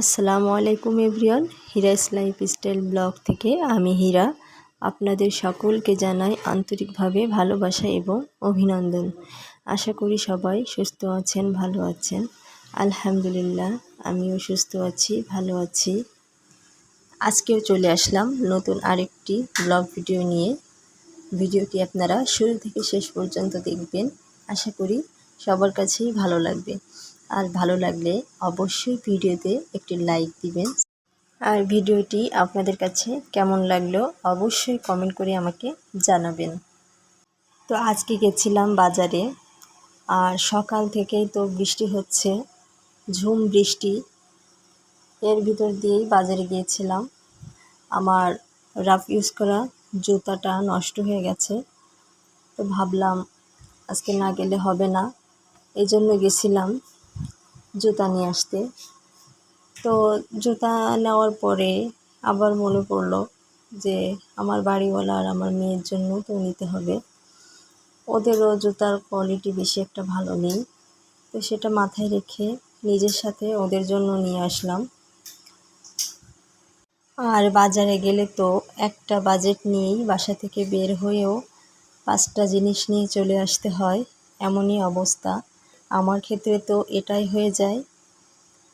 আসসালামু আলাইকুম everyone, হিরাস lifestyle blog থেকে আমি হীরা আপনাদের সকলকে জানাই আন্তরিকভাবে ভালোবাসা এবং অভিনন্দন। আশা করি সবাই সুস্থ আছেন, ভালো আছেন। আলহামদুলিল্লাহ, আমিও সুস্থ আছি, ভালো আছি। আজকেও চলে আসলাম নতুন আরেকটি ব্লগ ভিডিও নিয়ে। ভিডিওটি আপনারা শুরু থেকে শেষ পর্যন্ত দেখবেন। আশা করি সবার কাছেই ভালো লাগবে। আর ভালো লাগলে অবশ্যই ভিডিওতে একটি লাইক দিবেন। আর ভিডিওটি আপনাদের কাছে কেমন লাগলো অবশ্যই কমেন্ট করে আমাকে জানাবেন। তো আজকে গেছিলাম বাজারে, আর সকাল থেকেই তো বৃষ্টি হচ্ছে, ঝুম বৃষ্টি। এর ভিতর দিয়েই বাজারে গিয়েছিলাম। আমার রাফ ইউজ করা জুতাটা নষ্ট হয়ে গেছে, তো ভাবলাম আজকে না গেলে হবে না, এই জন্য গেছিলাম জুতা নিয়ে আসতে। তো জুতা নেওয়ার পরে আবার মনে পড়লো যে আমার বাড়িওয়ালা আর আমার মেয়ের জন্য তো নিতে হবে। ওদেরও জুতার কোয়ালিটি বেশি একটা ভালো নেই, তো সেটা মাথায় রেখে নিজের সাথে ওদের জন্য নিয়ে আসলাম। আর বাজারে গেলে তো একটা বাজেট নিয়েই বাসা থেকে বের হয়েও 5টা জিনিস নিয়ে চলে আসতে হয়, এমনই অবস্থা। আমার ক্ষেত্রে তো এটাই হয়ে যায়।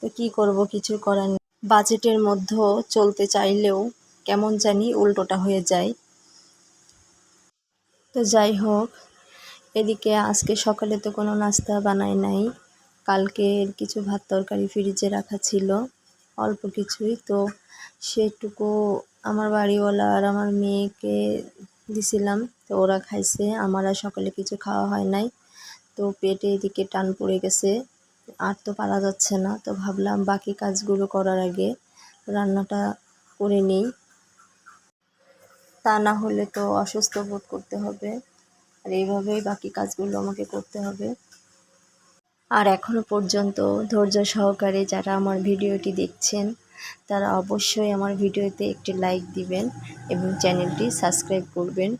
তো কী করব, কিছু করার নেই। বাজেটের মধ্যেও চলতে চাইলেও কেমন জানি উল্টোটা হয়ে যায়। তো যাই হোক, এদিকে আজকে সকালে তো কোনো নাস্তা বানাই নাই। কালকের কিছু ভাত তরকারি ফ্রিজে রাখা ছিল, অল্প কিছুই, তো সেটুকু আমার বাড়িওয়ালা আর আমার মেয়েকে দিছিলাম। তো ওরা খাইছে, আমার আর সকালে কিছু খাওয়া হয় নাই। তো পেটে এদিকে টান পড়ে গেছে, আর তো পারা যাচ্ছে না। তো ভাবলাম বাকি কাজগুলো করার আগে রান্নাটা করে নিই, তা না হলে তো অসুস্থ বোধ করতে হবে। আর এইভাবেই বাকি কাজগুলো আমাকে করতে হবে। আর এখনও পর্যন্ত ধৈর্য সহকারে যারা আমার ভিডিওটি দেখছেন, তারা অবশ্যই আমার ভিডিওতে একটি লাইক দিবেন এবং চ্যানেলটি সাবস্ক্রাইব করবেন।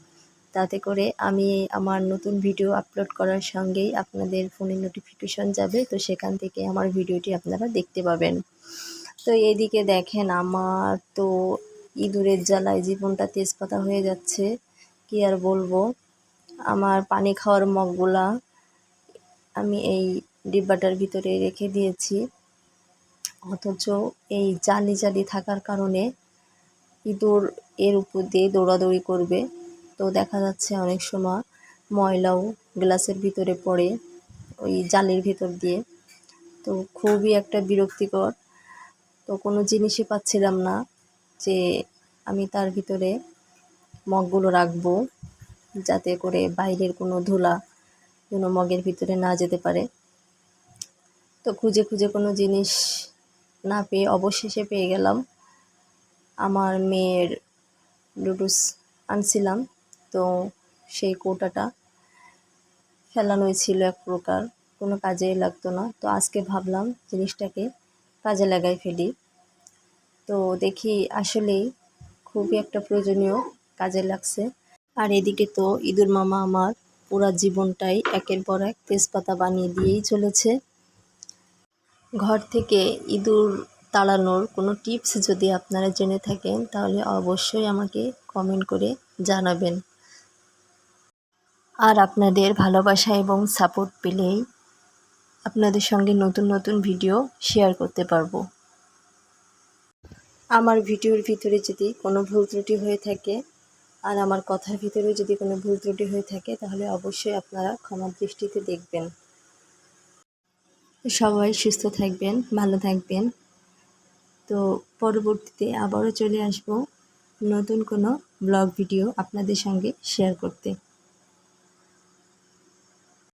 তাতে করে আমি আমার নতুন ভিডিও আপলোড করার সঙ্গেই আপনাদের ফোনে নোটিফিকেশন যাবে, তো সেখান থেকে আমার ভিডিওটি আপনারা দেখতে পাবেন। তো এদিকে দেখেন, আমার তো ইঁদুরের জ্বালায় জীবনটা তেজপাতা হয়ে যাচ্ছে, কি আর বলবো। আমার পানি খাওয়ার মগগুলা আমি এই ডিব্বাটার ভিতরে রেখে দিয়েছি, অথচ এই জালি জালি থাকার কারণে ইঁদুর এর উপর দিয়ে দৌড়াদৌড়ি করবে। তো দেখা যাচ্ছে অনেক সময় ময়লাও গ্লাসের ভিতরে পড়ে ওই জালির ভিতর দিয়ে। তো খুবই একটা বিরক্তিকর। তো কোনো জিনিসই পাচ্ছিলাম না যে আমি তার ভিতরে মগগুলো রাখবো, যাতে করে বাইরের কোনো ধুলা যেন মগের ভিতরে না যেতে পারে। তো খুঁজে খুঁজে কোনো জিনিস না পেয়ে অবশেষে পেয়ে গেলাম। আমার মেয়ের লুডুস আনছিলাম, তো সেই কৌটাটা ফেলানোই ছিল এক প্রকার, কোনো কাজেই লাগতো না। তো আজকে ভাবলাম জিনিসটাকে কাজে লাগাই ফেলি। তো দেখি আসলেই খুবই একটা প্রয়োজনীয় কাজে লাগছে। আর এদিকে তো ইঁদুর মামা আমার পুরা জীবনটাই একের পর এক তেজপাতা বানিয়ে দিয়েই চলেছে। ঘর থেকে ইঁদুর তাড়ানোর কোনো টিপস যদি আপনারা জেনে থাকেন, তাহলে অবশ্যই আমাকে কমেন্ট করে জানাবেন। আর আপনাদের ভালোবাসা এবং সাপোর্ট পেলেই আপনাদের সঙ্গে নতুন নতুন ভিডিও শেয়ার করতে পারবো। আমার ভিডিওর ভিতরে যদি কোনো ভুল ত্রুটি হয়ে থাকে, আর আমার কথার ভিতরে যদি কোনো ভুল ত্রুটি হয়ে থাকে, তাহলে অবশ্যই আপনারা ক্ষমার দৃষ্টিতে দেখবেন। সবাই সুস্থ থাকবেন, ভালো থাকবেন। তো পরবর্তীতে আবারও চলে আসব নতুন কোনো ব্লগ ভিডিও আপনাদের সঙ্গে শেয়ার করতে।